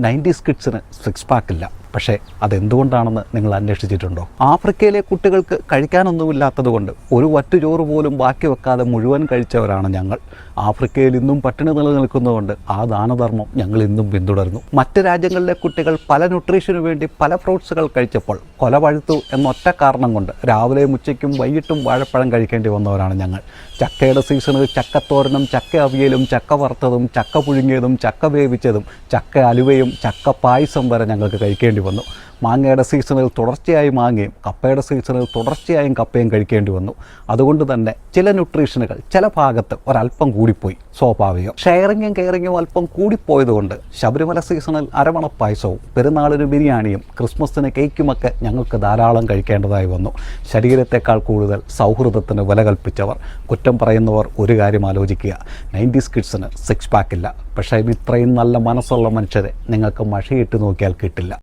90s കിഡ്സിന് six pack ഇല്ല. പക്ഷേ അതെന്തുകൊണ്ടാണെന്ന് നിങ്ങൾ അന്വേഷിച്ചിട്ടുണ്ടോ? ആഫ്രിക്കയിലെ കുട്ടികൾക്ക് കഴിക്കാനൊന്നുമില്ലാത്തതുകൊണ്ട് ഒരു വറ്റുചോറ് പോലും ബാക്കി വെക്കാതെ മുഴുവൻ കഴിച്ചവരാണ് ഞങ്ങൾ. ആഫ്രിക്കയിൽ ഇന്നും പട്ടിണി നിലനിൽക്കുന്നതുകൊണ്ട് ആ ദാനധർമ്മം ഞങ്ങൾ ഇന്നും പിന്തുടരുന്നു. മറ്റ് രാജ്യങ്ങളിലെ കുട്ടികൾ പല ന്യൂട്രീഷനു വേണ്ടി പല ഫ്രൂട്ട്സുകൾ കഴിച്ചപ്പോൾ കൊല പഴുത്തു എന്നൊറ്റ കാരണം കൊണ്ട് രാവിലെയും ഉച്ചയ്ക്കും വൈകിട്ടും വാഴപ്പഴം കഴിക്കേണ്ടി വന്നവരാണ് ഞങ്ങൾ. ചക്കയുടെ സീസണിൽ ചക്കത്തോരനും ചക്ക അവിയലും ചക്ക വറുത്തതും ചക്ക പുഴുങ്ങിയതും ചക്ക വേവിച്ചതും ചക്ക അലുവയും ചക്ക പായസം വരെ ഞങ്ങൾക്ക് കഴിക്കേണ്ടി വന്നു. മാങ്ങയുടെ സീസണിൽ തുടർച്ചയായി മാങ്ങയും കപ്പയുടെ സീസണിൽ തുടർച്ചയായും കപ്പയും കഴിക്കേണ്ടി വന്നു. അതുകൊണ്ട് തന്നെ ചില ന്യൂട്രീഷനുകൾ ചില ഭാഗത്ത് ഒരല്പം കൂടിപ്പോയി, സ്വാഭാവികം. ഷെയറിങ്ങും കെയറിങ്ങും അല്പം കൂടിപ്പോയതുകൊണ്ട് ശബരിമല സീസണിൽ അരവണ പായസവും പെരുന്നാളിന് ബിരിയാണിയും ക്രിസ്മസിന് കേക്കുമൊക്കെ ഞങ്ങൾക്ക് ധാരാളം കഴിക്കേണ്ടതായി വന്നു. ശരീരത്തെക്കാൾ കൂടുതൽ സൗഹൃദത്തിന് വില കൽപ്പിച്ചവർ. കുറ്റം പറയുന്നവർ ഒരു കാര്യം ആലോചിക്കുക, 90s കിഡ്സിന് സിക്സ് പാക്ക് ഇല്ല. പക്ഷേ ഇത്രയും നല്ല മനസ്സുള്ള മനുഷ്യരെ നിങ്ങൾക്ക് മഷിയിട്ട് നോക്കിയാൽ കിട്ടില്ല.